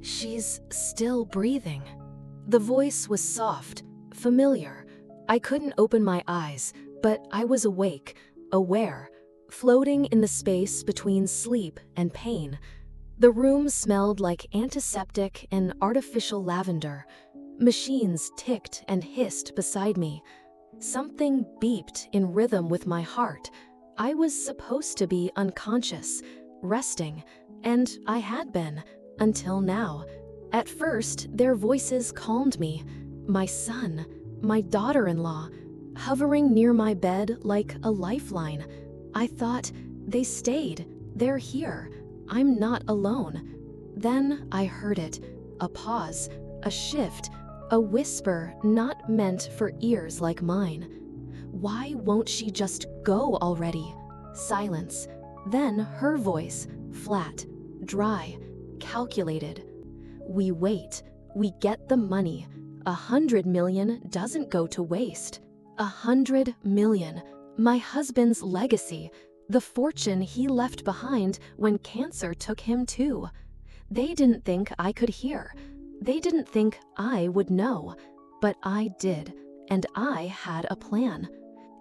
She's still breathing. The voice was soft, familiar. I couldn't open my eyes, but I was awake, aware, floating in the space between sleep and pain. The room smelled like antiseptic and artificial lavender. Machines ticked and hissed beside me. Something beeped in rhythm with my heart. I was supposed to be unconscious, resting, and I had been, until now. At first, their voices calmed me. My son, my daughter-in-law, hovering near my bed like a lifeline. I thought, they stayed, they're here, I'm not alone. Then I heard it, a pause, a shift, a whisper not meant for ears like mine. Why won't she just go already? Silence. Then her voice, flat, dry, calculated. We wait. We get the money. 100 million doesn't go to waste. 100 million. My husband's legacy. The fortune he left behind when cancer took him too. They didn't think I could hear. They didn't think I would know. But I did, and I had a plan.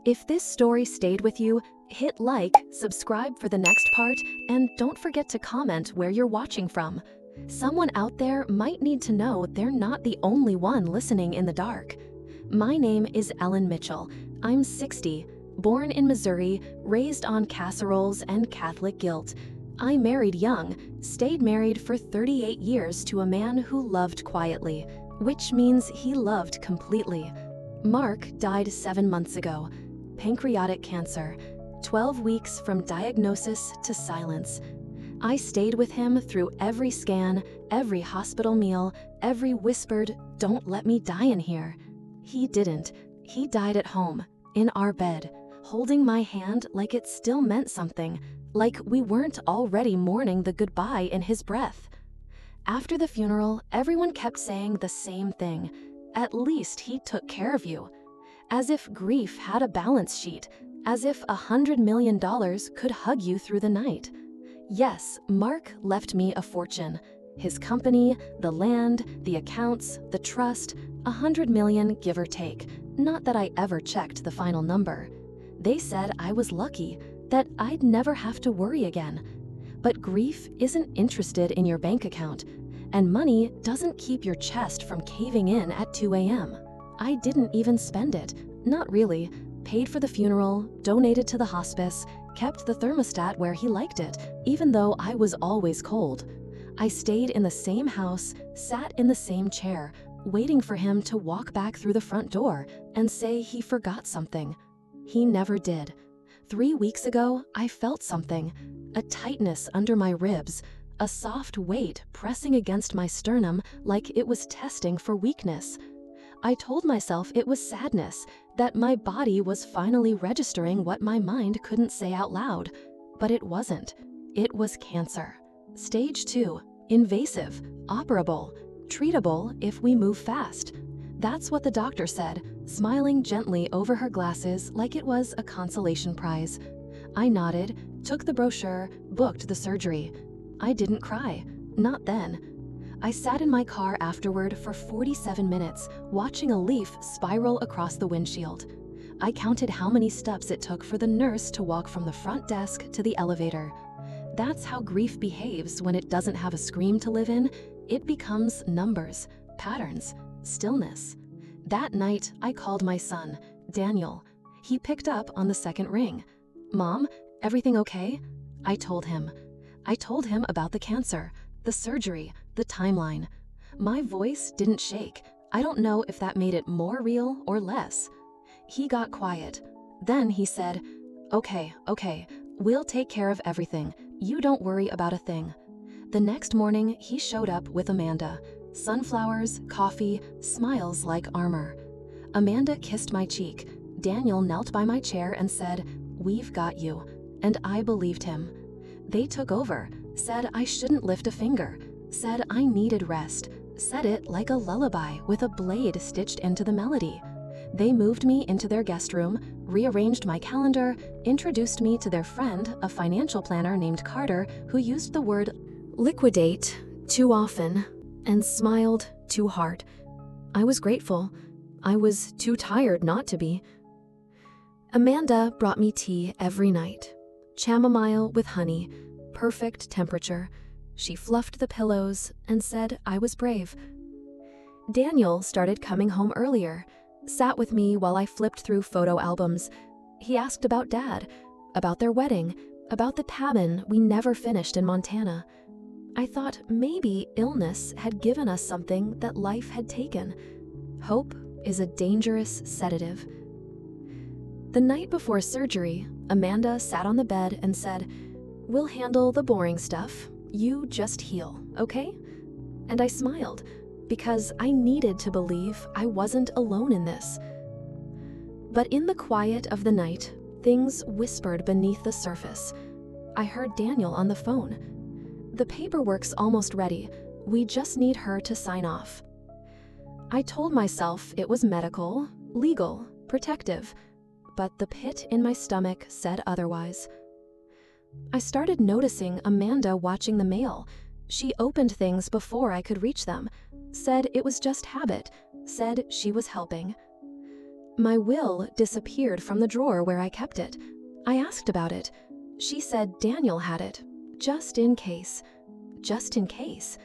If this story stayed with you, hit like, subscribe for the next part, and don't forget to comment where you're watching from. Someone out there might need to know they're not the only one listening in the dark. My name is Ellen Mitchell. I'm 60, born in Missouri, raised on casseroles and Catholic guilt. I married young, stayed married for 38 years to a man who loved quietly, which means he loved completely. Mark died 7 months ago. Pancreatic cancer. 12 weeks from diagnosis to silence. I stayed with him through every scan, every hospital meal, every whispered, "Don't let me die in here." He didn't. He died at home, in our bed, holding my hand like it still meant something, like we weren't already mourning the goodbye in his breath. After the funeral, everyone kept saying the same thing. At least he took care of you. As if grief had a balance sheet, as if $100 million could hug you through the night. Yes, Mark left me a fortune. His company, the land, the accounts, the trust, 100 million give or take. Not that I ever checked the final number. They said I was lucky, that I'd never have to worry again. But grief isn't interested in your bank account, and money doesn't keep your chest from caving in at 2 a.m. I didn't even spend it, not really. Paid for the funeral, donated to the hospice, kept the thermostat where he liked it, even though I was always cold. I stayed in the same house, sat in the same chair, waiting for him to walk back through the front door and say he forgot something. He never did. 3 weeks ago, I felt something, a tightness under my ribs, a soft weight pressing against my sternum like it was testing for weakness. I told myself it was sadness, that my body was finally registering what my mind couldn't say out loud. But it wasn't. It was cancer. Stage 2, invasive, operable, treatable if we move fast. That's what the doctor said, smiling gently over her glasses like it was a consolation prize. I nodded, took the brochure, booked the surgery. I didn't cry. Not then. I sat in my car afterward for 47 minutes, watching a leaf spiral across the windshield. I counted how many steps it took for the nurse to walk from the front desk to the elevator. That's how grief behaves when it doesn't have a scream to live in. It becomes numbers, patterns, stillness. That night, I called my son, Daniel. He picked up on the second ring. "Mom, everything okay?" I told him. I told him about the cancer, the surgery, the timeline. My voice didn't shake. I don't know if that made it more real or less. He got quiet. Then he said, Okay, we'll take care of everything. You don't worry about a thing." The next morning, he showed up with Amanda. Sunflowers, coffee, smiles like armor. Amanda kissed my cheek. Daniel knelt by my chair and said, "We've got you." And I believed him. They took over, said I shouldn't lift a finger, said I needed rest, said it like a lullaby with a blade stitched into the melody. They moved me into their guest room, rearranged my calendar, introduced me to their friend, a financial planner named Carter, who used the word liquidate too often. and smiled too hard. I was grateful. I was too tired not to be. Amanda brought me tea every night. Chamomile with honey, perfect temperature. She fluffed the pillows and said I was brave. Daniel started coming home earlier, sat with me while I flipped through photo albums. He asked about Dad, about their wedding, about the cabin we never finished in Montana. I thought maybe illness had given us something that life had taken. Hope is a dangerous sedative. The night before surgery, Amanda sat on the bed and said, "We'll handle the boring stuff. You just heal, okay?" And I smiled, because I needed to believe I wasn't alone in this. But in the quiet of the night, things whispered beneath the surface. I heard Daniel on the phone. "The paperwork's almost ready. We just need her to sign off." I told myself it was medical, legal, protective, but the pit in my stomach said otherwise. I started noticing Amanda watching the mail. She opened things before I could reach them, said it was just habit, said she was helping. My will disappeared from the drawer where I kept it. I asked about it. She said Daniel had it, just in case. Just in case.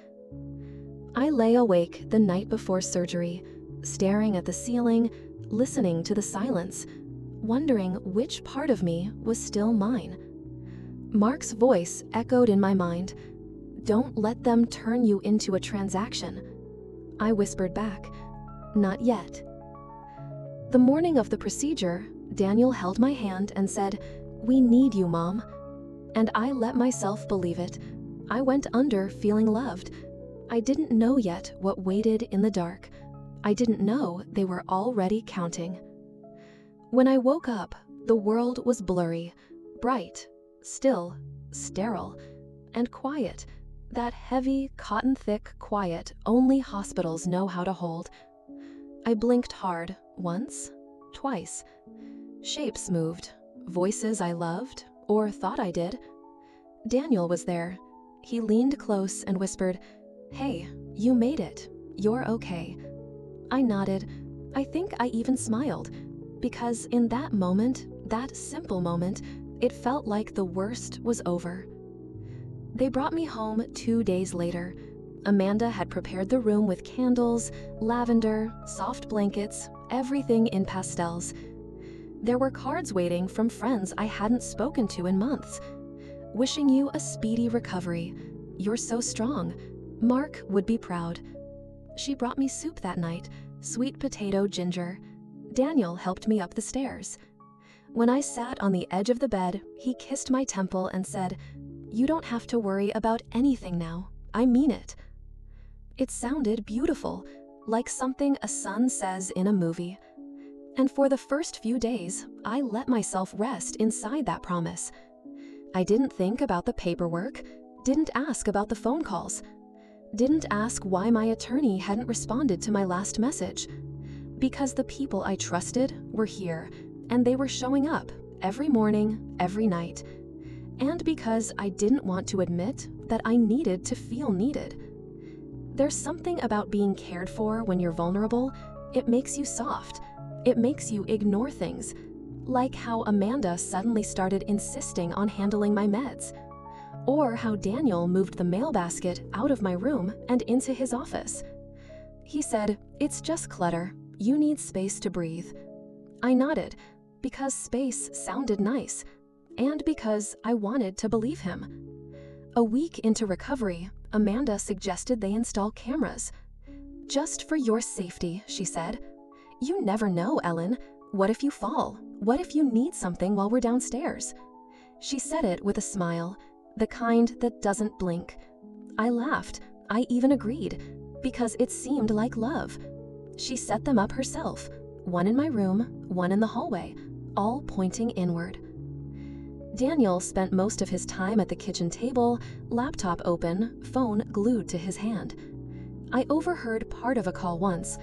I lay awake the night before surgery, staring at the ceiling, listening to the silence, wondering which part of me was still mine. Mark's voice echoed in my mind. "Don't let them turn you into a transaction." I whispered back, "Not yet." The morning of the procedure, Daniel held my hand and said, "We need you, Mom." And I let myself believe it. I went under feeling loved. I didn't know yet what waited in the dark. I didn't know they were already counting. When I woke up, the world was blurry, bright, still, sterile, and quiet. That heavy, cotton-thick quiet only hospitals know how to hold. I blinked hard, once, twice. Shapes moved, voices I loved, or thought I did. Daniel was there. He leaned close and whispered, "Hey, you made it. You're okay." I nodded. I think I even smiled, because in that moment, that simple moment, it felt like the worst was over. They brought me home 2 days later. Amanda had prepared the room with candles, lavender, soft blankets, everything in pastels. There were cards waiting from friends I hadn't spoken to in months. "Wishing you a speedy recovery. You're so strong. Mark would be proud." She brought me soup that night, sweet potato ginger. Daniel helped me up the stairs. When I sat on the edge of the bed, he kissed my temple and said, "You don't have to worry about anything now. I mean it." It sounded beautiful, like something a son says in a movie. And for the first few days, I let myself rest inside that promise. I didn't think about the paperwork, didn't ask about the phone calls, didn't ask why my attorney hadn't responded to my last message. Because the people I trusted were here, and they were showing up every morning, every night. And because I didn't want to admit that I needed to feel needed. There's something about being cared for when you're vulnerable. It makes you soft. It makes you ignore things. Like how Amanda suddenly started insisting on handling my meds. Or how Daniel moved the mail basket out of my room and into his office. He said, "It's just clutter. You need space to breathe." I nodded, because space sounded nice, and because I wanted to believe him. A week into recovery, Amanda suggested they install cameras. "Just for your safety," she said. "You never know, Ellen. What if you fall? What if you need something while we're downstairs?" She said it with a smile, the kind that doesn't blink. I laughed. I even agreed, because it seemed like love. She set them up herself, one in my room, one in the hallway, all pointing inward. Daniel spent most of his time at the kitchen table, laptop open, phone glued to his hand. I overheard part of a call once.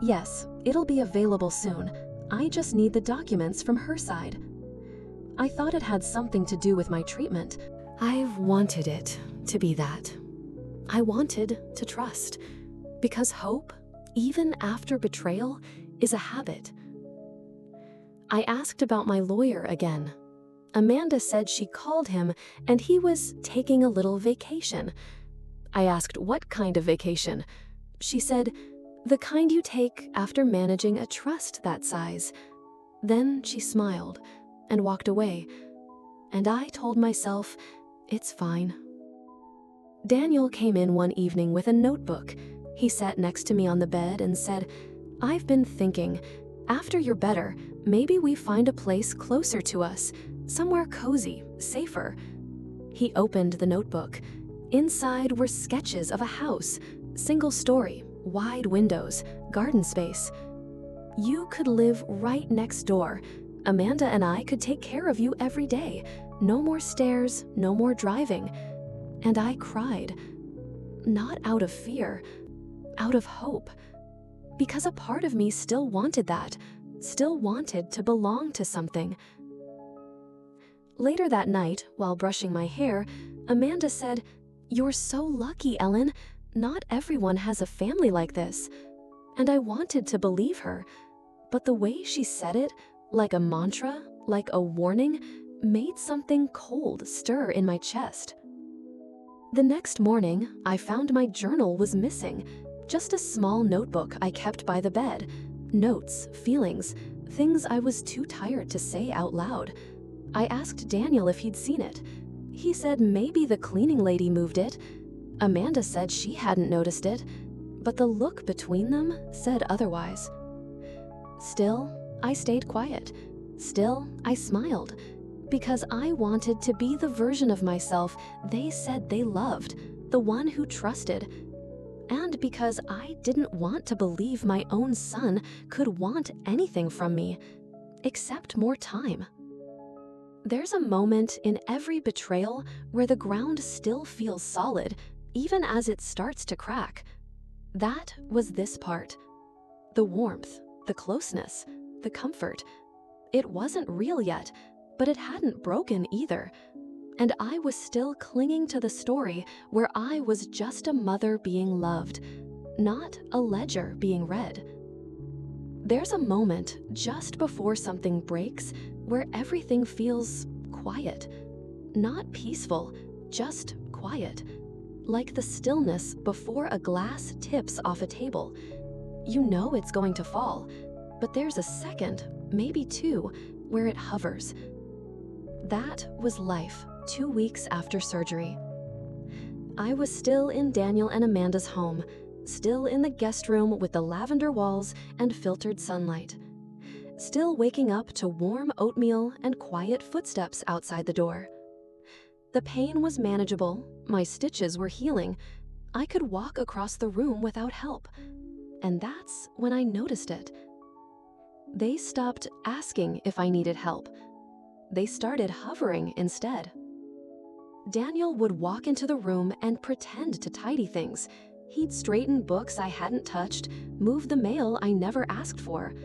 "Yes, it'll be available soon. I just need the documents from her side." I thought it had something to do with my treatment. I've wanted it to be that. I wanted to trust. Because hope, even after betrayal, is a habit. I asked about my lawyer again. Amanda said she called him and he was taking a little vacation. I asked what kind of vacation. She said, the kind you take after managing a trust that size. Then she smiled and walked away, and I told myself, it's fine. Daniel came in one evening with a notebook. He sat next to me on the bed and said, I've been thinking, after you're better, maybe we find a place closer to us, somewhere cozy, safer. He opened the notebook. Inside were sketches of a house, single story, wide windows, garden space. You could live right next door. Amanda and I could take care of you every day. No more stairs, no more driving. And I cried. Not out of fear, out of hope. Because a part of me still wanted that, still wanted to belong to something. Later that night, while brushing my hair, Amanda said, "You're so lucky, Ellen. Not everyone has a family like this." And I wanted to believe her, but the way she said it, like a mantra, like a warning, made something cold stir in my chest. The next morning, I found my journal was missing. Just a small notebook I kept by the bed. Notes, feelings, things I was too tired to say out loud. I asked Daniel if he'd seen it. He said maybe the cleaning lady moved it. Amanda said she hadn't noticed it, but the look between them said otherwise. Still, I stayed quiet. Still, I smiled, because I wanted to be the version of myself they said they loved, the one who trusted, and because I didn't want to believe my own son could want anything from me, except more time. There's a moment in every betrayal where the ground still feels solid, even as it starts to crack. That was this part. The warmth, the closeness, the comfort. It wasn't real yet, but it hadn't broken either. And I was still clinging to the story where I was just a mother being loved, not a ledger being read. There's a moment just before something breaks where everything feels quiet. Not peaceful, just quiet. Like the stillness before a glass tips off a table. You know it's going to fall, but there's a second, maybe two, where it hovers. That was life 2 weeks after surgery. I was still in Daniel and Amanda's home, still in the guest room with the lavender walls and filtered sunlight. Still waking up to warm oatmeal and quiet footsteps outside the door. The pain was manageable, my stitches were healing. I could walk across the room without help. And that's when I noticed it. They stopped asking if I needed help. They started hovering instead. Daniel would walk into the room and pretend to tidy things. He'd straighten books I hadn't touched, move the mail I never asked for.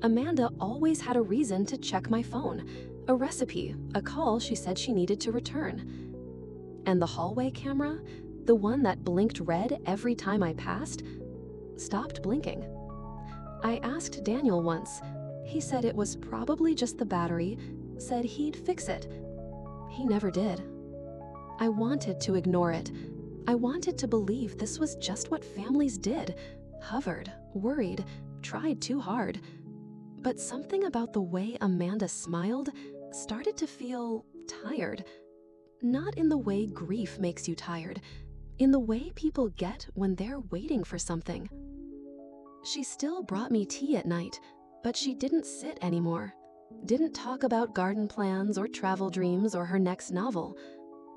Amanda always had a reason to check my phone, a recipe, a call she said she needed to return. And the hallway camera, the one that blinked red every time I passed, stopped blinking. I asked Daniel once. He said it was probably just the battery, said he'd fix it. He never did. I wanted to ignore it. I wanted to believe this was just what families did. Hovered, worried, tried too hard. But something about the way Amanda smiled started to feel tired. Not in the way grief makes you tired, in the way people get when they're waiting for something. She still brought me tea at night, but she didn't sit anymore. Didn't talk about garden plans or travel dreams or her next novel.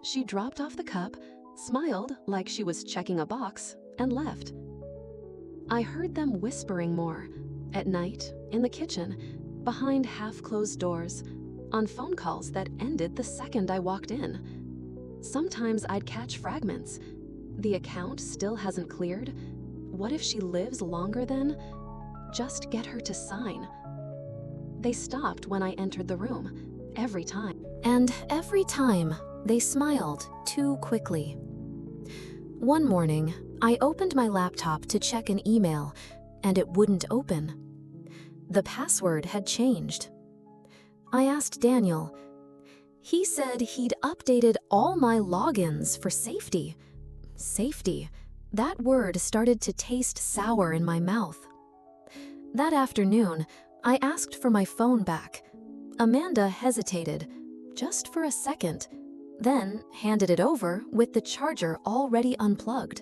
She dropped off the cup, smiled like she was checking a box, and left. I heard them whispering more, at night, in the kitchen, behind half-closed doors, on phone calls that ended the second I walked in. Sometimes I'd catch fragments. The account still hasn't cleared. What if she lives longer then? Just get her to sign. They stopped when I entered the room, every time. And every time, they smiled too quickly. One morning, I opened my laptop to check an email, and it wouldn't open. The password had changed. I asked Daniel. He said he'd updated all my logins for safety. Safety. That word started to taste sour in my mouth. That afternoon, I asked for my phone back. Amanda hesitated, just for a second, then handed it over with the charger already unplugged.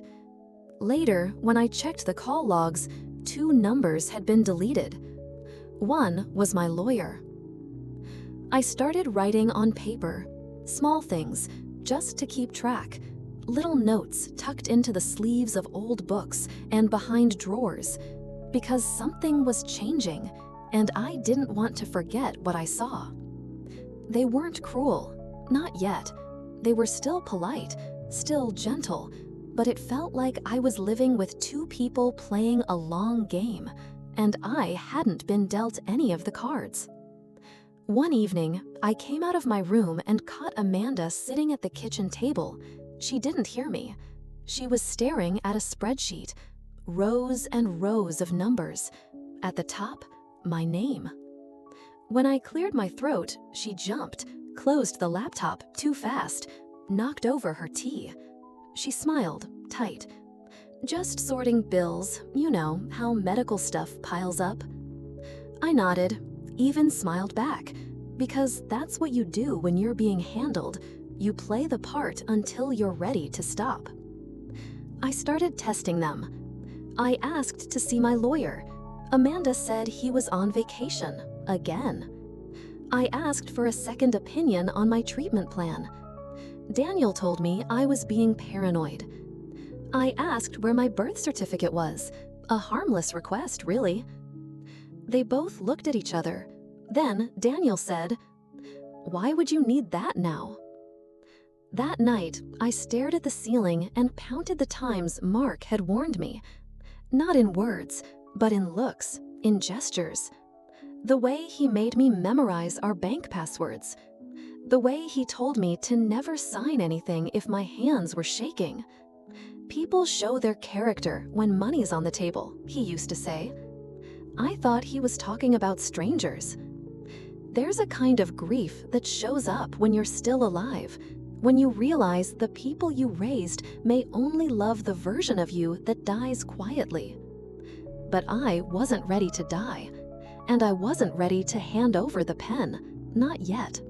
Later, when I checked the call logs, 2 numbers had been deleted. One was my lawyer. I started writing on paper, small things, just to keep track. Little notes tucked into the sleeves of old books and behind drawers, because something was changing, and I didn't want to forget what I saw. They weren't cruel, not yet. They were still polite, still gentle, but it felt like I was living with 2 people playing a long game, and I hadn't been dealt any of the cards. One evening, I came out of my room and caught Amanda sitting at the kitchen table. She didn't hear me. She was staring at a spreadsheet, rows and rows of numbers. At the top, my name. When I cleared my throat, she jumped, closed the laptop too fast, knocked over her tea. She smiled, tight. Just sorting bills, you know how medical stuff piles up. I nodded, even smiled back, because that's what you do when you're being handled. You play the part until you're ready to stop. I started testing them. I asked to see my lawyer. Amanda said he was on vacation, again. I asked for a second opinion on my treatment plan. Daniel told me I was being paranoid. I asked where my birth certificate was, a harmless request, really. They both looked at each other. Then Daniel said, "Why would you need that now?" That night, I stared at the ceiling and counted the times Mark had warned me. Not in words, but in looks, in gestures. The way he made me memorize our bank passwords. The way he told me to never sign anything if my hands were shaking. People show their character when money's on the table, he used to say. I thought he was talking about strangers. There's a kind of grief that shows up when you're still alive, when you realize the people you raised may only love the version of you that dies quietly. But I wasn't ready to die, and I wasn't ready to hand over the pen, not yet.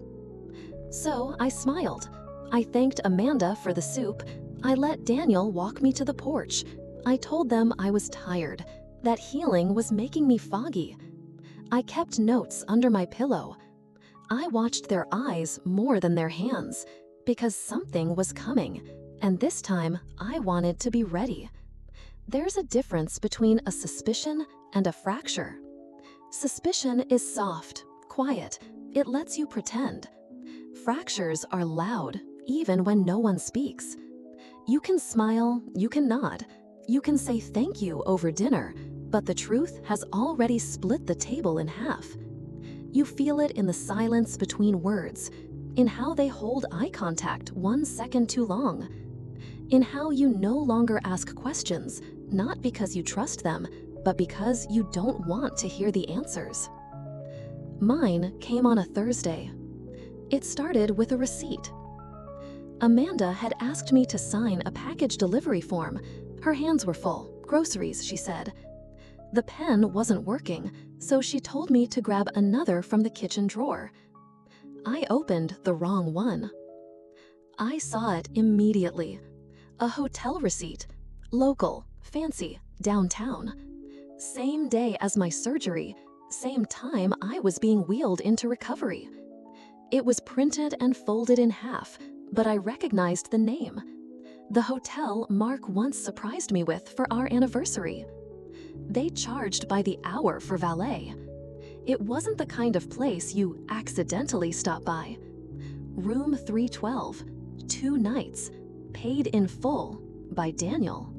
So I smiled. I thanked Amanda for the soup. I let Daniel walk me to the porch. I told them I was tired, that healing was making me foggy. I kept notes under my pillow. I watched their eyes more than their hands, because something was coming, and this time I wanted to be ready. There's a difference between a suspicion and a fracture. Suspicion is soft, quiet. It lets you pretend. Fractures are loud, even when no one speaks. You can smile, you can nod, you can say thank you over dinner, but the truth has already split the table in half. You feel it in the silence between words, in how they hold eye contact 1 second too long, in how you no longer ask questions, not because you trust them, but because you don't want to hear the answers. Mine came on a Thursday. It started with a receipt. Amanda had asked me to sign a package delivery form. Her hands were full, groceries, she said. The pen wasn't working, so she told me to grab another from the kitchen drawer. I opened the wrong one. I saw it immediately. A hotel receipt. Local, fancy, downtown. Same day as my surgery, same time I was being wheeled into recovery. It was printed and folded in half, but I recognized the name. The hotel Mark once surprised me with for our anniversary. They charged by the hour for valet. It wasn't the kind of place you accidentally stop by. Room 312, 2 nights, paid in full by Daniel.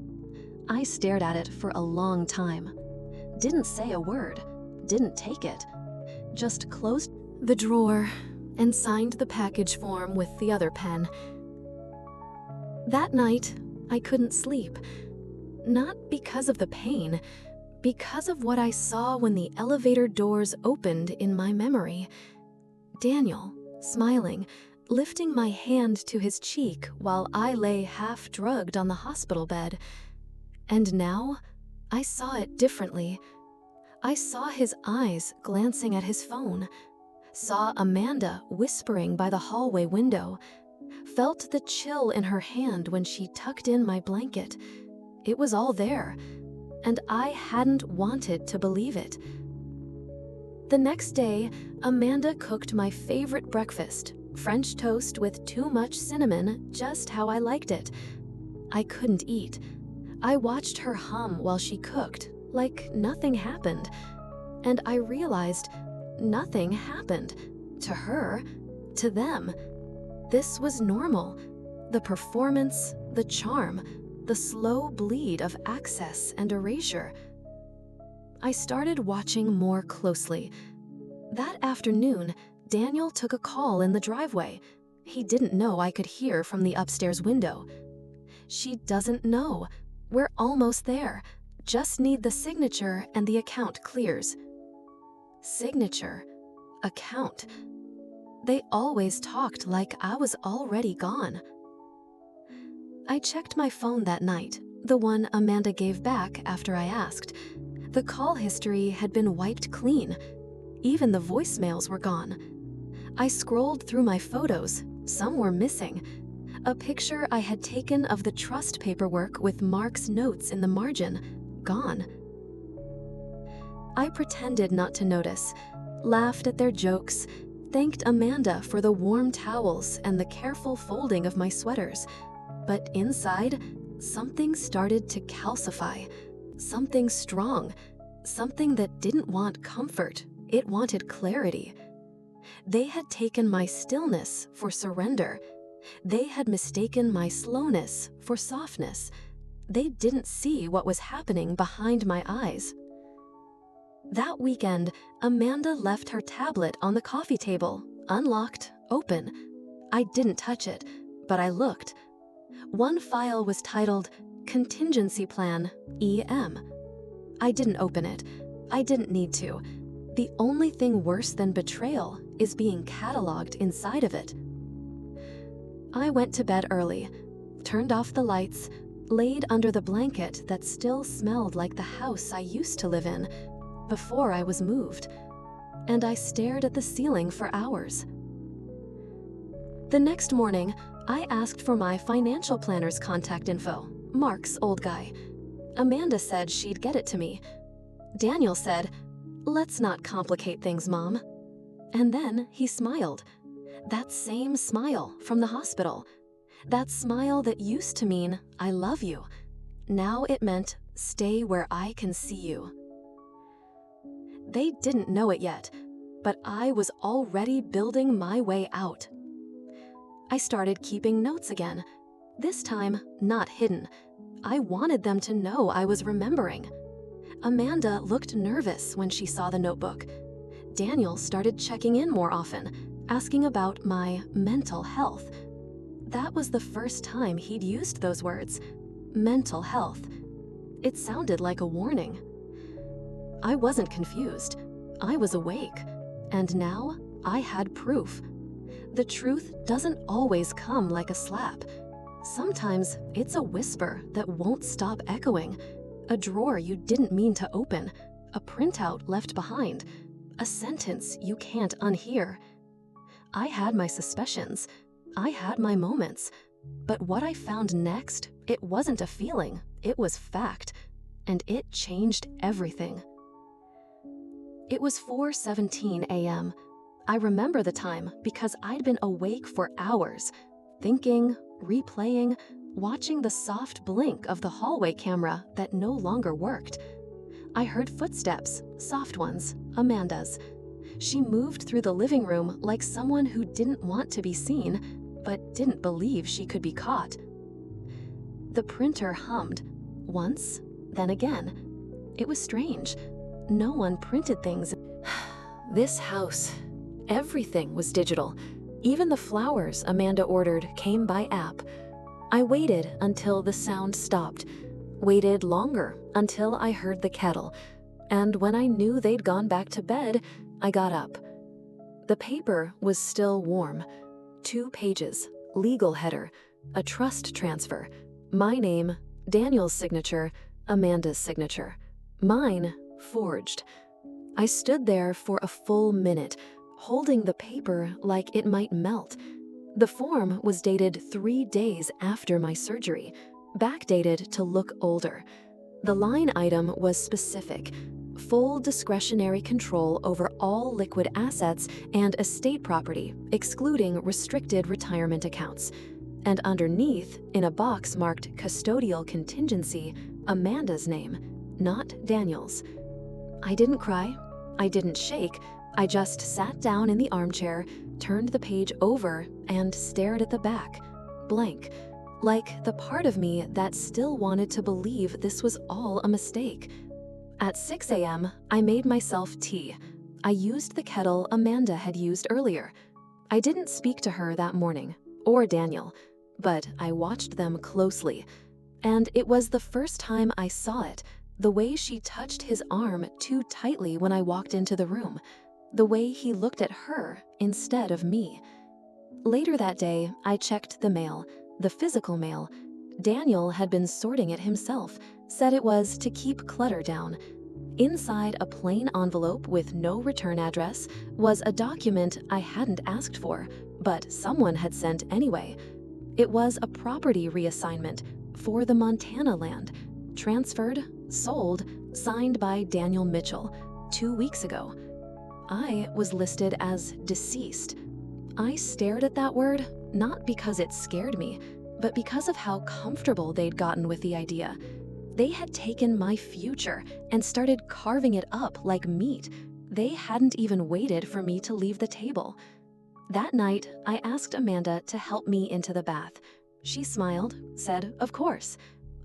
I stared at it for a long time. Didn't say a word, didn't take it. Just closed the drawer and signed the package form with the other pen. That night, I couldn't sleep. Not because of the pain, because of what I saw when the elevator doors opened in my memory. Daniel, smiling, lifting my hand to his cheek while I lay half-drugged on the hospital bed. And now, I saw it differently. I saw his eyes glancing at his phone, saw Amanda whispering by the hallway window, felt the chill in her hand when she tucked in my blanket. It was all there, and I hadn't wanted to believe it. The next day, Amanda cooked my favorite breakfast, French toast with too much cinnamon, just how I liked it. I couldn't eat. I watched her hum while she cooked, like nothing happened. And I realized nothing happened. To her, to them. This was normal. The performance, the charm, the slow bleed of access and erasure. I started watching more closely. That afternoon, Daniel took a call in the driveway. He didn't know I could hear from the upstairs window. She doesn't know. We're almost there. Just need the signature and the account clears. Signature. Account. They always talked like I was already gone. I checked my phone that night, the one Amanda gave back after I asked. The call history had been wiped clean. Even the voicemails were gone. I scrolled through my photos. Some were missing. A picture I had taken of the trust paperwork with Mark's notes in the margin. Gone. I pretended not to notice, laughed at their jokes, thanked Amanda for the warm towels and the careful folding of my sweaters. But inside, something started to calcify. Something strong. Something that didn't want comfort. It wanted clarity. They had taken my stillness for surrender. They had mistaken my slowness for softness. They didn't see what was happening behind my eyes. That weekend, Amanda left her tablet on the coffee table, unlocked, open. I didn't touch it, but I looked. One file was titled Contingency Plan, EM. I didn't open it. I didn't need to. The only thing worse than betrayal is being cataloged inside of it. I went to bed early, turned off the lights, laid under the blanket that still smelled like the house I used to live in before I was moved, and I stared at the ceiling for hours. The next morning, I asked for my financial planner's contact info, Mark's old guy. Amanda said she'd get it to me. Daniel said, "Let's not complicate things, Mom." And then he smiled. That same smile from the hospital. That smile that used to mean, "I love you." Now it meant, "Stay where I can see you." They didn't know it yet, but I was already building my way out. I started keeping notes again. This time, not hidden. I wanted them to know I was remembering. Amanda looked nervous when she saw the notebook. Daniel started checking in more often, asking about my mental health. That was the first time he'd used those words, mental health. It sounded like a warning. I wasn't confused. I was awake. And now I had proof. The truth doesn't always come like a slap. Sometimes it's a whisper that won't stop echoing, a drawer you didn't mean to open, a printout left behind, a sentence you can't unhear. I had my suspicions. I had my moments. But what I found next, it wasn't a feeling, it was fact. And it changed everything. It was 4:17 a.m. I remember the time because I'd been awake for hours, thinking, replaying, watching the soft blink of the hallway camera that no longer worked. I heard footsteps, soft ones, Amanda's. She moved through the living room like someone who didn't want to be seen, but didn't believe she could be caught. The printer hummed, once, then again. It was strange. No one printed things. This house, everything was digital. Even the flowers Amanda ordered came by app. I waited until the sound stopped, waited longer until I heard the kettle, and when I knew they'd gone back to bed, I got up. The paper was still warm. 2 pages, legal header, a trust transfer, my name, Daniel's signature, Amanda's signature, mine forged. I stood there for a full minute, holding the paper like it might melt. The form was dated 3 days after my surgery, backdated to look older. The line item was specific: full discretionary control over all liquid assets and estate property, excluding restricted retirement accounts. And underneath, in a box marked custodial contingency, Amanda's name, not Daniel's. I didn't cry. I didn't shake. I just sat down in the armchair, turned the page over, and stared at the back, blank, like the part of me that still wanted to believe this was all a mistake. At 6 a.m., I made myself tea. I used the kettle Amanda had used earlier. I didn't speak to her that morning, or Daniel, but I watched them closely. And it was the first time I saw it, the way she touched his arm too tightly when I walked into the room, the way he looked at her instead of me. Later that day, I checked the mail, the physical mail. Daniel had been sorting it himself, said it was to keep clutter down. Inside a plain envelope with no return address was a document I hadn't asked for, but someone had sent anyway. It was a property reassignment for the Montana land, transferred, sold, signed by Daniel Mitchell 2 weeks ago. I was listed as deceased. I stared at that word, not because it scared me, but because of how comfortable they'd gotten with the idea. They had taken my future and started carving it up like meat. They hadn't even waited for me to leave the table. That night, I asked Amanda to help me into the bath. She smiled, said, of course.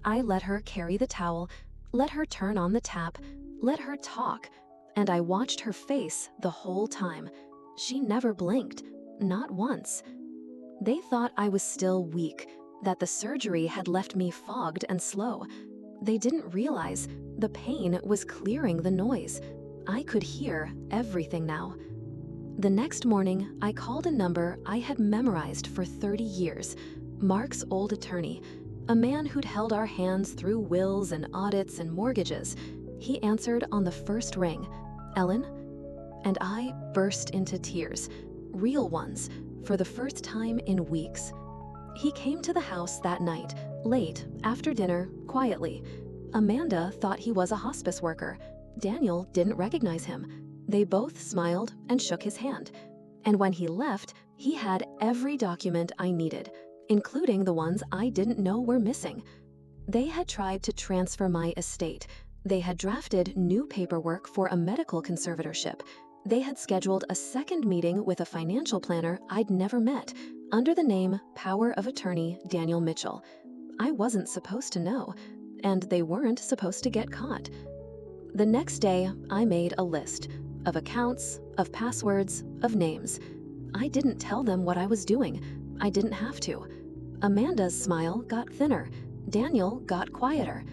I let her carry the towel, let her turn on the tap, let her talk, and I watched her face the whole time. She never blinked, not once. They thought I was still weak, that the surgery had left me fogged and slow. They didn't realize the pain was clearing the noise. I could hear everything now. The next morning, I called a number I had memorized for 30 years, Mark's old attorney, a man who'd held our hands through wills and audits and mortgages. He answered on the first ring, Ellen? And I burst into tears, real ones, for the first time in weeks. He came to the house that night, late, after dinner, quietly. Amanda thought he was a hospice worker. Daniel didn't recognize him. They both smiled and shook his hand. And when he left, he had every document I needed, including the ones I didn't know were missing. They had tried to transfer my estate. They had drafted new paperwork for a medical conservatorship. They had scheduled a second meeting with a financial planner I'd never met, under the name Power of Attorney Daniel Mitchell. I wasn't supposed to know, and they weren't supposed to get caught. The next day, I made a list of accounts, of passwords, of names. I didn't tell them what I was doing. I didn't have to. Amanda's smile got thinner. Daniel got quieter.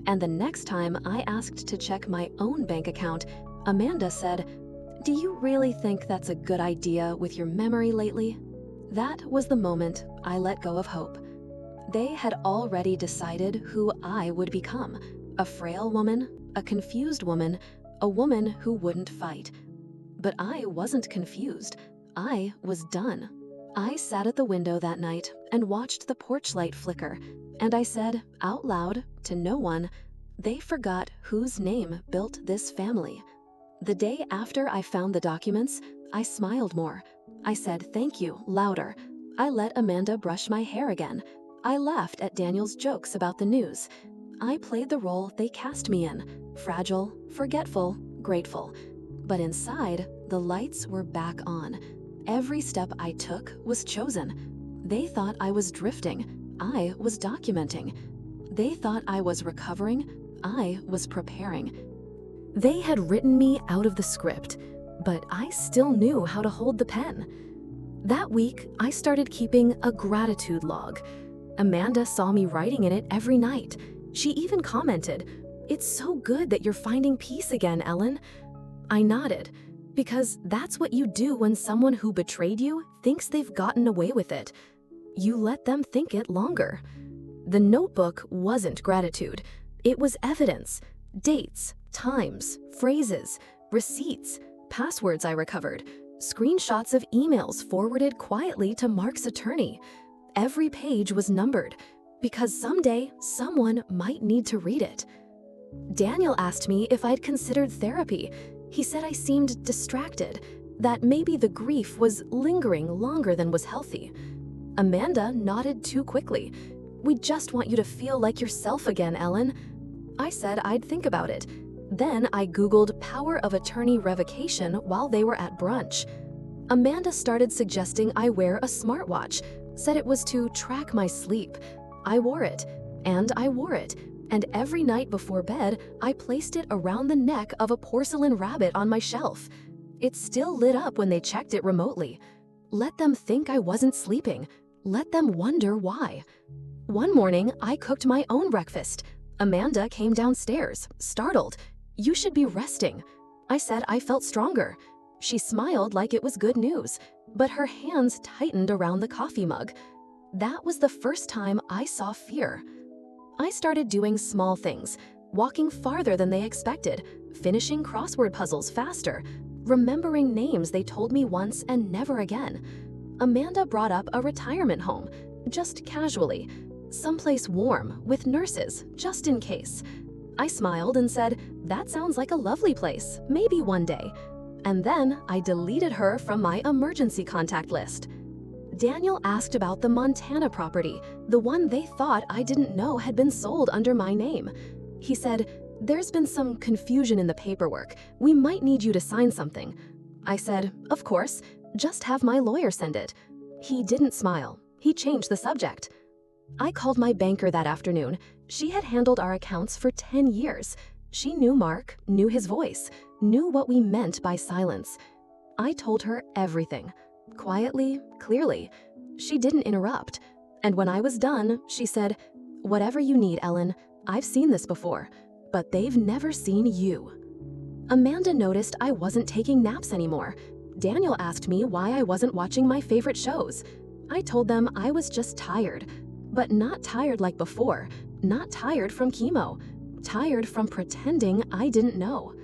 And the next time I asked to check my own bank account, Amanda said, "Do you really think that's a good idea with your memory lately?" That was the moment I let go of hope. They had already decided who I would become, a frail woman, a confused woman, a woman who wouldn't fight. But I wasn't confused. I was done. I sat at the window that night and watched the porch light flicker, and I said out loud to no one, they forgot whose name built this family. The day after I found the documents, I smiled more. I said thank you louder. I let Amanda brush my hair again. I laughed at Daniel's jokes about the news. I played the role they cast me in, fragile, forgetful, grateful. But inside, the lights were back on. Every step I took was chosen. They thought I was drifting. I was documenting. They thought I was recovering. I was preparing. They had written me out of the script, but I still knew how to hold the pen. That week, I started keeping a gratitude log. Amanda saw me writing in it every night. She even commented, "It's so good that you're finding peace again, Ellen." I nodded, because that's what you do when someone who betrayed you thinks they've gotten away with it. You let them think it longer. The notebook wasn't gratitude. It was evidence. Dates, times, phrases, receipts, passwords I recovered, screenshots of emails forwarded quietly to Mark's attorney. Every page was numbered, because someday someone might need to read it. Daniel asked me if I'd considered therapy. He said I seemed distracted, that maybe the grief was lingering longer than was healthy. Amanda nodded too quickly. "We just want you to feel like yourself again, Ellen." I said I'd think about it. Then I Googled power of attorney revocation while they were at brunch. Amanda started suggesting I wear a smartwatch, said it was to track my sleep. I wore it, and every night before bed, I placed it around the neck of a porcelain rabbit on my shelf. It still lit up when they checked it remotely. Let them think I wasn't sleeping. Let them wonder why. One morning, I cooked my own breakfast. Amanda came downstairs, startled. "You should be resting." I said I felt stronger. She smiled like it was good news, but her hands tightened around the coffee mug. That was the first time I saw fear. I started doing small things, walking farther than they expected, finishing crossword puzzles faster, remembering names they told me once and never again. Amanda brought up a retirement home, just casually, someplace warm, with nurses, just in case. I smiled and said, "That sounds like a lovely place, maybe one day." And then I deleted her from my emergency contact list. Daniel asked about the Montana property, the one they thought I didn't know had been sold under my name. He said, "There's been some confusion in the paperwork. We might need you to sign something." I said, "Of course, just have my lawyer send it." He didn't smile. He changed the subject. I called my banker that afternoon. She had handled our accounts for 10 years. She knew Mark, knew his voice, knew what we meant by silence. I told her everything, quietly, clearly. She didn't interrupt. And when I was done, she said, "Whatever you need, Ellen, I've seen this before, but they've never seen you." Amanda noticed I wasn't taking naps anymore. Daniel asked me why I wasn't watching my favorite shows. I told them I was just tired, but not tired like before, not tired from chemo, tired from pretending I didn't know.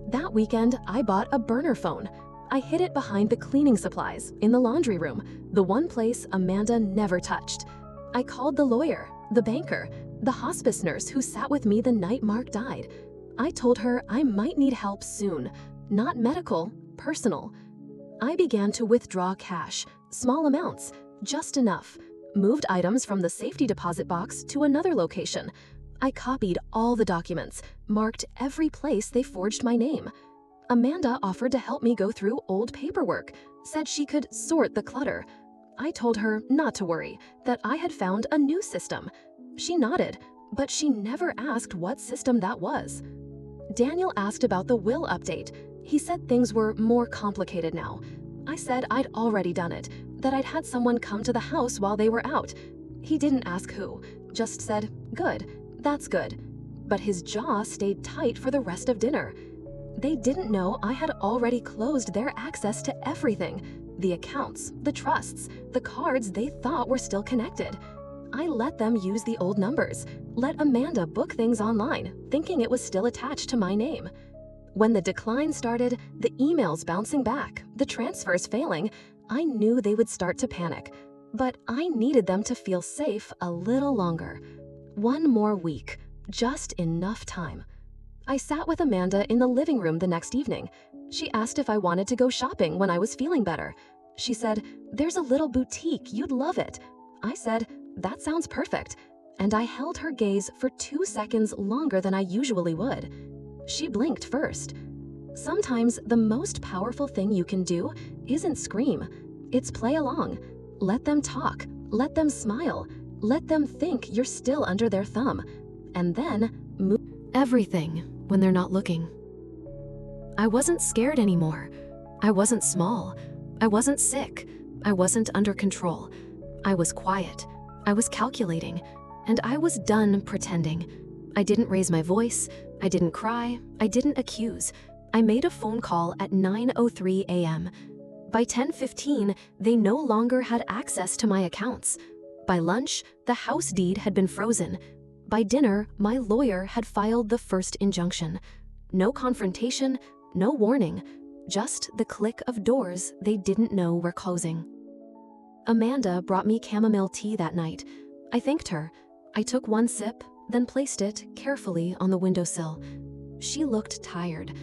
That weekend, I bought a burner phone. I hid it behind the cleaning supplies in the laundry room, the one place Amanda never touched. I called the lawyer, the banker, the hospice nurse who sat with me the night Mark died. I told her I might need help soon, not medical, personal. I began to withdraw cash, small amounts, just enough, moved items from the safety deposit box to another location. I copied all the documents, marked every place they forged my name. Amanda offered to help me go through old paperwork, said she could sort the clutter. I told her not to worry, that I had found a new system. She nodded, but she never asked what system that was. Daniel asked about the will update. He said things were more complicated now. I said I'd already done it, that I'd had someone come to the house while they were out. He didn't ask who, just said, "Good, that's good." But his jaw stayed tight for the rest of dinner. They didn't know I had already closed their access to everything. The accounts, the trusts, the cards they thought were still connected. I let them use the old numbers, let Amanda book things online, thinking it was still attached to my name. When the decline started, the emails bouncing back, the transfers failing, I knew they would start to panic. But I needed them to feel safe a little longer. One more week, just enough time. I sat with Amanda in the living room the next evening. She asked if I wanted to go shopping when I was feeling better. She said, "There's a little boutique, you'd love it." I said, "That sounds perfect." And I held her gaze for 2 seconds longer than I usually would. She blinked first. Sometimes the most powerful thing you can do isn't scream. It's play along. Let them talk. Let them smile. Let them think you're still under their thumb. And then move everything when they're not looking. I wasn't scared anymore. I wasn't small. I wasn't sick. I wasn't under control. I was quiet. I was calculating, and I was done pretending. I didn't raise my voice, I didn't cry, I didn't accuse. I made a phone call at 9:03 a.m. By 10:15, they no longer had access to my accounts. By lunch, the house deed had been frozen. By dinner, my lawyer had filed the first injunction. No confrontation, no warning, just the click of doors they didn't know were closing. Amanda brought me chamomile tea that night. I thanked her. I took one sip, then placed it carefully on the windowsill. She looked tired.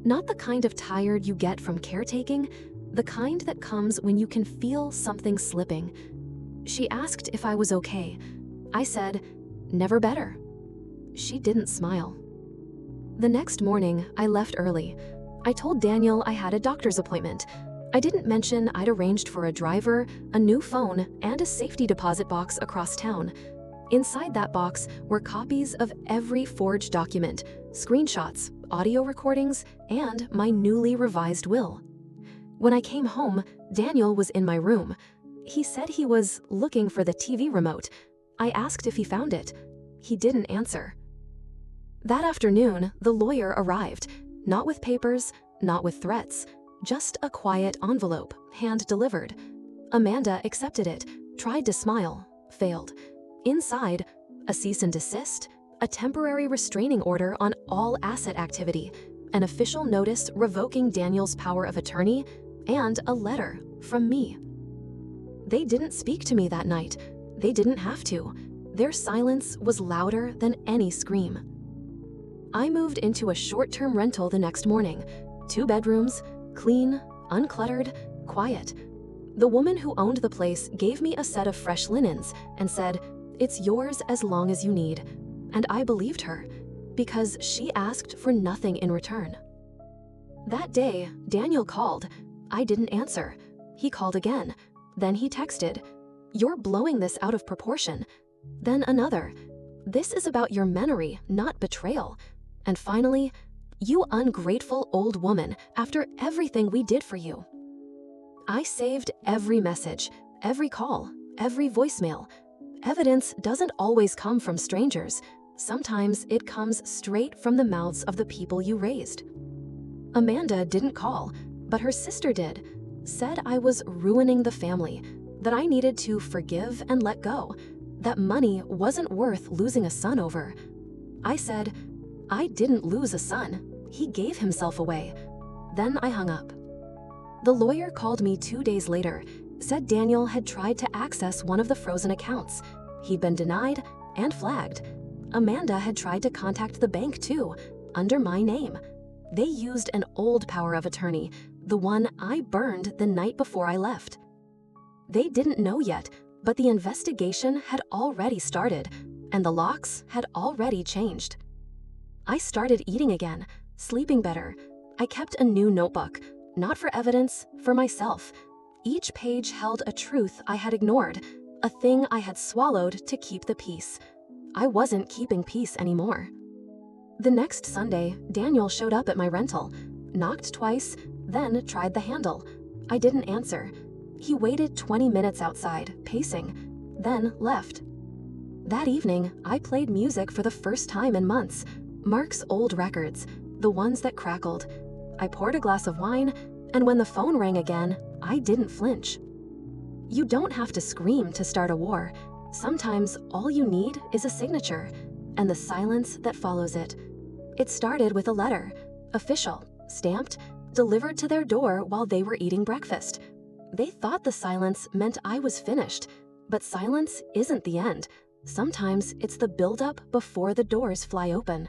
Not the kind of tired you get from caretaking, the kind that comes when you can feel something slipping. She asked if I was okay. I said, "Never better." She didn't smile. The next morning, I left early. I told Daniel I had a doctor's appointment. I didn't mention I'd arranged for a driver, a new phone, and a safety deposit box across town. Inside that box were copies of every forged document, screenshots, audio recordings, and my newly revised will. When I came home, Daniel was in my room. He said he was looking for the TV remote. I asked if he found it. He didn't answer. That afternoon, the lawyer arrived, not with papers, not with threats, just a quiet envelope, hand-delivered. Amanda accepted it, tried to smile, failed. Inside, a cease and desist, a temporary restraining order on all asset activity, an official notice revoking Daniel's power of attorney, and a letter from me. They didn't speak to me that night. They didn't have to. Their silence was louder than any scream. I moved into a short-term rental the next morning. 2 bedrooms, clean, uncluttered, quiet. The woman who owned the place gave me a set of fresh linens and said, "It's yours as long as you need." And I believed her, because she asked for nothing in return. That day, Daniel called. I didn't answer. He called again. Then he texted, "You're blowing this out of proportion." Then another, "This is about your memory, not betrayal." And finally, "You ungrateful old woman, after everything we did for you." I saved every message, every call, every voicemail. Evidence doesn't always come from strangers. Sometimes it comes straight from the mouths of the people you raised. Amanda didn't call, but her sister did. Said I was ruining the family, that I needed to forgive and let go, that money wasn't worth losing a son over. I said, "I didn't lose a son. He gave himself away." Then I hung up. The lawyer called me 2 days later, said Daniel had tried to access one of the frozen accounts. He'd been denied and flagged. Amanda had tried to contact the bank too, under my name. They used an old power of attorney, the one I burned the night before I left. They didn't know yet, but the investigation had already started, and the locks had already changed. I started eating again, sleeping better. I kept a new notebook, not for evidence, for myself. Each page held a truth I had ignored, a thing I had swallowed to keep the peace. I wasn't keeping peace anymore. The next Sunday, Daniel showed up at my rental, knocked twice, then tried the handle. I didn't answer. He waited 20 minutes outside, pacing, then left. That evening, I played music for the first time in months, Mark's old records, the ones that crackled. I poured a glass of wine, and when the phone rang again, I didn't flinch. You don't have to scream to start a war. Sometimes all you need is a signature, and the silence that follows it. It started with a letter, official, stamped, delivered to their door while they were eating breakfast. They thought the silence meant I was finished, but silence isn't the end. Sometimes it's the buildup before the doors fly open.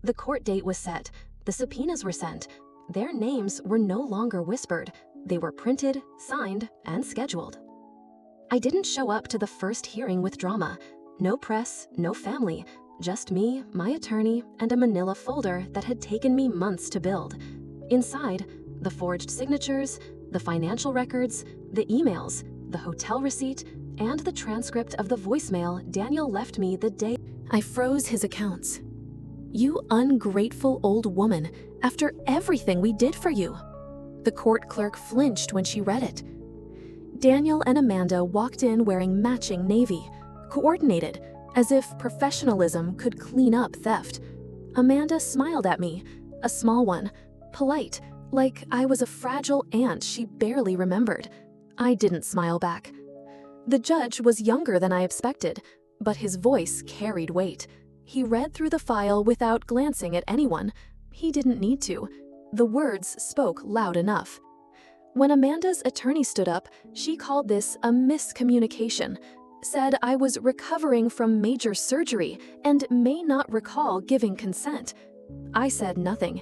The court date was set, the subpoenas were sent. Their names were no longer whispered. They were printed, signed, and scheduled. I didn't show up to the first hearing with drama. No press, no family, just me, my attorney, and a manila folder that had taken me months to build. Inside, the forged signatures, the financial records, the emails, the hotel receipt, and the transcript of the voicemail Daniel left me the day I froze his accounts. "You ungrateful old woman, after everything we did for you." The court clerk flinched when she read it. Daniel and Amanda walked in wearing matching navy. coordinated, as if professionalism could clean up theft. Amanda smiled at me, a small one, polite, like I was a fragile ant she barely remembered. I didn't smile back. The judge was younger than I expected, but his voice carried weight. He read through the file without glancing at anyone. He didn't need to. The words spoke loud enough. When Amanda's attorney stood up, she called this a miscommunication, said I was recovering from major surgery and may not recall giving consent. I said nothing.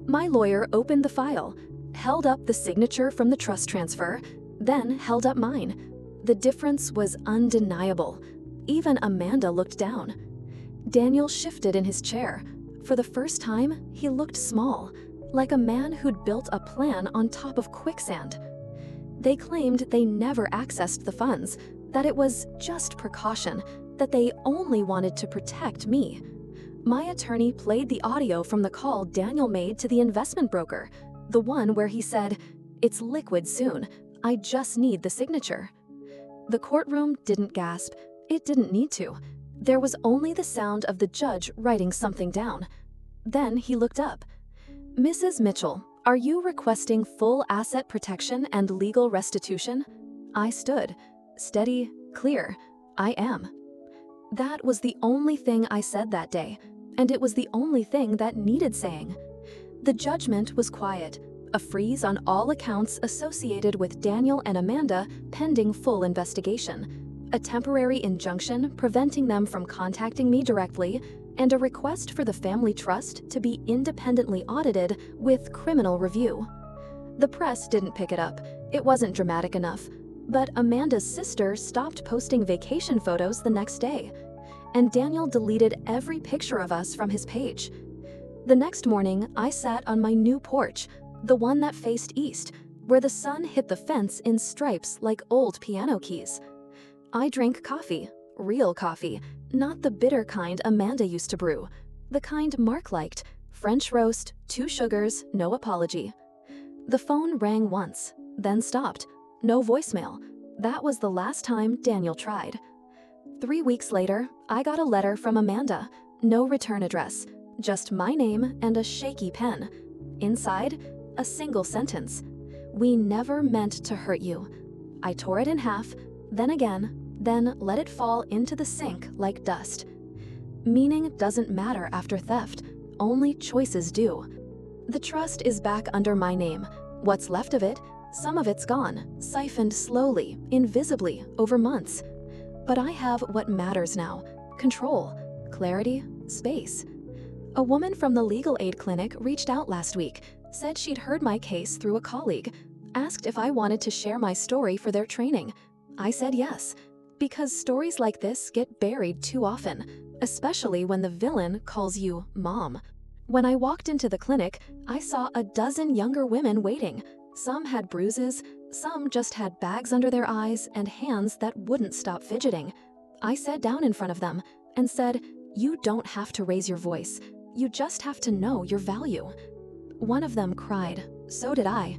My lawyer opened the file, held up the signature from the trust transfer, then held up mine. The difference was undeniable. Even Amanda looked down. Daniel shifted in his chair. For the first time, he looked small, like a man who'd built a plan on top of quicksand. They claimed they never accessed the funds, that it was just precaution, that they only wanted to protect me. My attorney played the audio from the call Daniel made to the investment broker, the one where he said, "It's liquid soon. I just need the signature." The courtroom didn't gasp. It didn't need to. There was only the sound of the judge writing something down. Then he looked up. "Mrs. Mitchell, are you requesting full asset protection and legal restitution?" I stood. Steady, clear. I am. That was the only thing I said that day, and it was the only thing that needed saying. The judgment was quiet, a freeze on all accounts associated with Daniel and Amanda pending full investigation, a temporary injunction preventing them from contacting me directly, and a request for the family trust to be independently audited with criminal review. The press didn't pick it up. It wasn't dramatic enough. But Amanda's sister stopped posting vacation photos the next day, and Daniel deleted every picture of us from his page. The next morning, I sat on my new porch, the one that faced east, where the sun hit the fence in stripes like old piano keys. I drank coffee, real coffee, not the bitter kind Amanda used to brew, the kind Mark liked, French roast, 2 sugars, no apology. The phone rang once, then stopped. No voicemail. That was the last time Daniel tried. 3 weeks later, I got a letter from Amanda, no return address, just my name and a shaky pen. Inside, a single sentence. "We never meant to hurt you." I tore it in half, then again, then let it fall into the sink like dust. Meaning doesn't matter after theft, only choices do. The trust is back under my name. What's left of it, some of it's gone, siphoned slowly, invisibly, over months. But I have what matters now: control, clarity, space. A woman from the legal aid clinic reached out last week, said she'd heard my case through a colleague, asked if I wanted to share my story for their training. I said yes, because stories like this get buried too often, especially when the villain calls you mom. When I walked into the clinic, I saw a dozen younger women waiting. Some had bruises, some just had bags under their eyes and hands that wouldn't stop fidgeting. I sat down in front of them and said, "You don't have to raise your voice. You just have to know your value." One of them cried. So did I.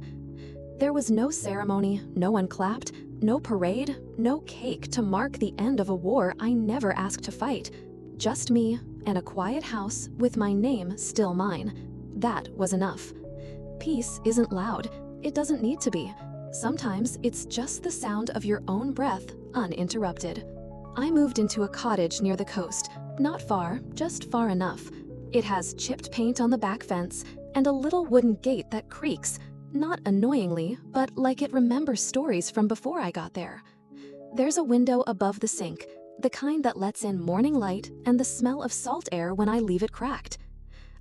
There was no ceremony, no one clapped, no parade, no cake to mark the end of a war I never asked to fight. Just me and a quiet house with my name still mine. That was enough. Peace isn't loud. It doesn't need to be. Sometimes it's just the sound of your own breath, uninterrupted. I moved into a cottage near the coast, not far, just far enough. It has chipped paint on the back fence and a little wooden gate that creaks, not annoyingly, but like it remembers stories from before I got there. There's a window above the sink, the kind that lets in morning light and the smell of salt air when I leave it cracked.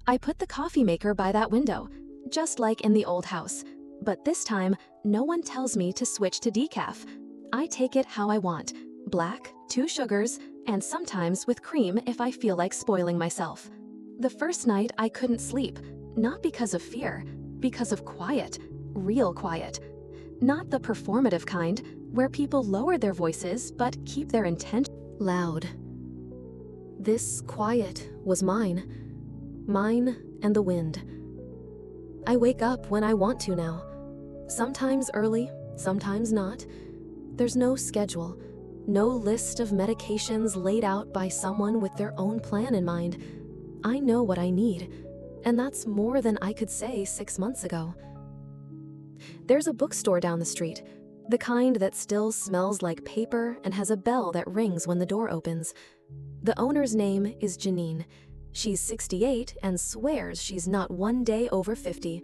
I put the coffee maker by that window, just like in the old house. But this time, no one tells me to switch to decaf. I take it how I want, black, 2 sugars, and sometimes with cream if I feel like spoiling myself. The first night I couldn't sleep, not because of fear, because of quiet, real quiet. Not the performative kind, where people lower their voices but keep their intention loud. This quiet was mine and the wind. I wake up when I want to now. Sometimes early, sometimes not. There's no schedule. No list of medications laid out by someone with their own plan in mind. I know what I need, and that's more than I could say 6 months ago. There's a bookstore down the street, the kind that still smells like paper and has a bell that rings when the door opens. The owner's name is Janine. She's 68 and swears she's not one day over 50.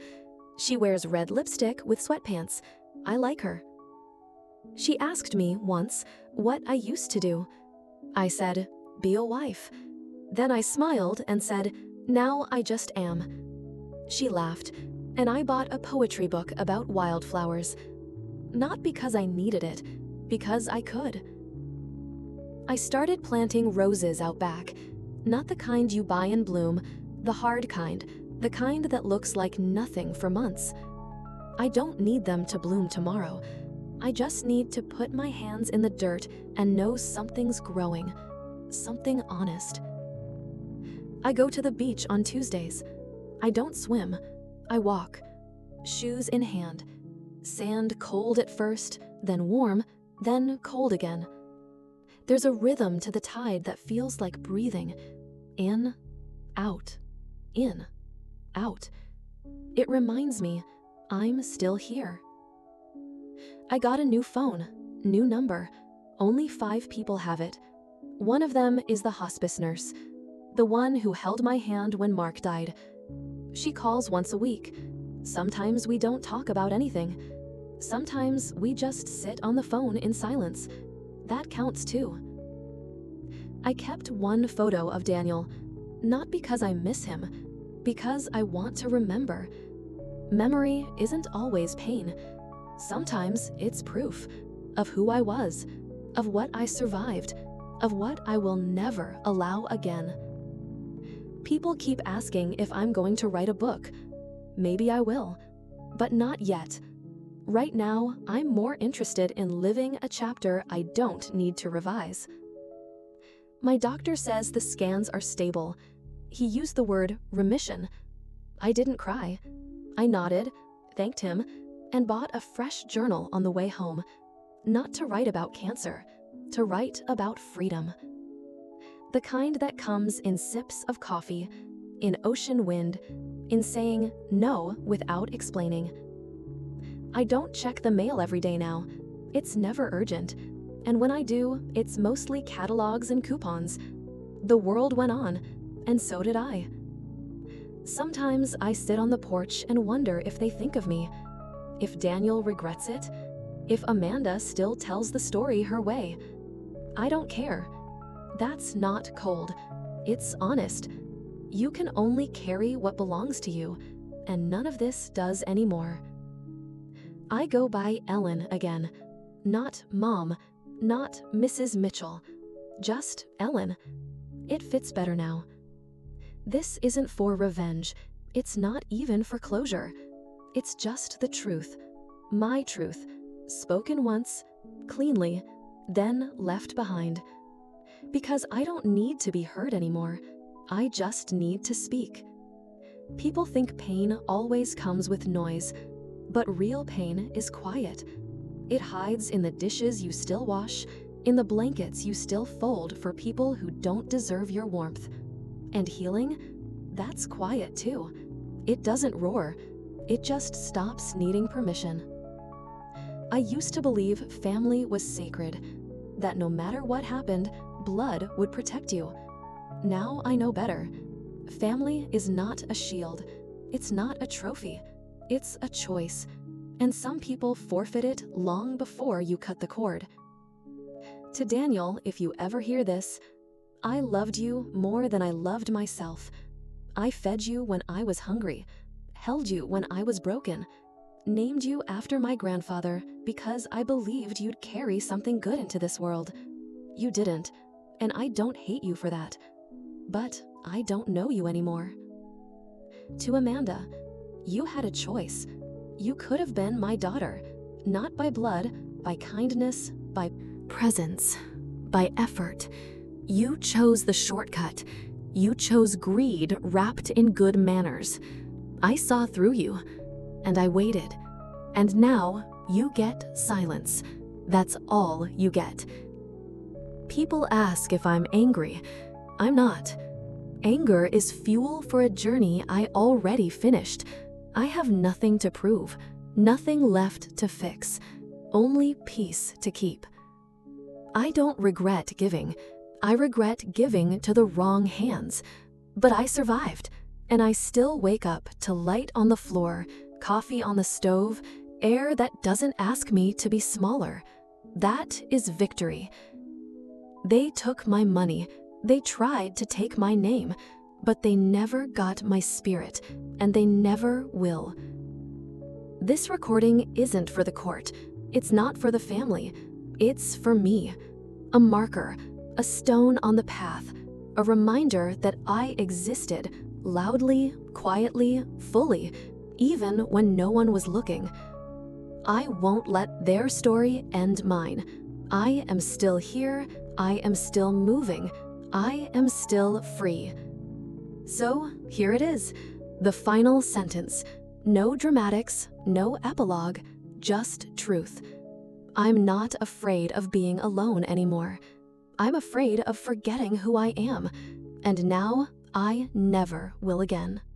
She wears red lipstick with sweatpants. I like her. She asked me once what I used to do. I said, be a wife. Then I smiled and said, now I just am. She laughed, and I bought a poetry book about wildflowers. Not because I needed it, because I could. I started planting roses out back, not the kind you buy in bloom, the hard kind, the kind that looks like nothing for months. I don't need them to bloom tomorrow. I just need to put my hands in the dirt and know something's growing, something honest. I go to the beach on Tuesdays. I don't swim. I walk, shoes in hand. Sand cold at first, then warm, then cold again. There's a rhythm to the tide that feels like breathing. In, out, in, out. It reminds me I'm still here. I got a new phone, new number. Only 5 people have it. One of them is the hospice nurse, the one who held my hand when Mark died. She calls once a week. Sometimes we don't talk about anything. Sometimes we just sit on the phone in silence. That counts too. I kept one photo of Daniel, not because I miss him, because I want to remember. Memory isn't always pain. Sometimes it's proof of who I was, of what I survived, of what I will never allow again. People keep asking if I'm going to write a book. Maybe I will, but not yet. Right now, I'm more interested in living a chapter I don't need to revise. My doctor says the scans are stable. He used the word remission. I didn't cry. I nodded, thanked him, and bought a fresh journal on the way home. Not to write about cancer, to write about freedom. The kind that comes in sips of coffee, in ocean wind, in saying no without explaining. I don't check the mail every day now. It's never urgent. And when I do, it's mostly catalogs and coupons. The world went on, and so did I. Sometimes I sit on the porch and wonder if they think of me, if Daniel regrets it, if Amanda still tells the story her way. I don't care. That's not cold. It's honest. You can only carry what belongs to you, and none of this does anymore. I go by Ellen again, not Mom, not Mrs. Mitchell, just Ellen. It fits better now. This isn't for revenge. It's not even for closure. It's just the truth, my truth, spoken once, cleanly, then left behind. Because I don't need to be heard anymore. I just need to speak. People think pain always comes with noise, but real pain is quiet. It hides in the dishes you still wash, in the blankets you still fold for people who don't deserve your warmth. And healing? That's quiet too. It doesn't roar. It just stops needing permission. I used to believe family was sacred, that no matter what happened, blood would protect you. Now I know better. Family is not a shield. It's not a trophy. It's a choice. And some people forfeit it long before you cut the cord. To Daniel, if you ever hear this, I loved you more than I loved myself. I fed you when I was hungry, held you when I was broken, named you after my grandfather because I believed you'd carry something good into this world. You didn't, and I don't hate you for that. But I don't know you anymore. To Amanda, you had a choice. You could have been my daughter, not by blood, by kindness, by presence, by effort. You chose the shortcut. You chose greed wrapped in good manners. I saw through you, and I waited. And now you get silence. That's all you get. People ask if I'm angry. I'm not. Anger is fuel for a journey I already finished. I have nothing to prove, nothing left to fix, only peace to keep. I don't regret giving. I regret giving to the wrong hands. But I survived, and I still wake up to light on the floor, coffee on the stove, air that doesn't ask me to be smaller. That is victory. They took my money. They tried to take my name, but they never got my spirit, and they never will. This recording isn't for the court. It's not for the family. It's for me. A marker, a stone on the path, a reminder that I existed loudly, quietly, fully, even when no one was looking. I won't let their story end mine. I am still here. I am still moving. I am still free. So here it is, the final sentence. No dramatics, no epilogue, just truth. I'm not afraid of being alone anymore. I'm afraid of forgetting who I am, and now I never will again.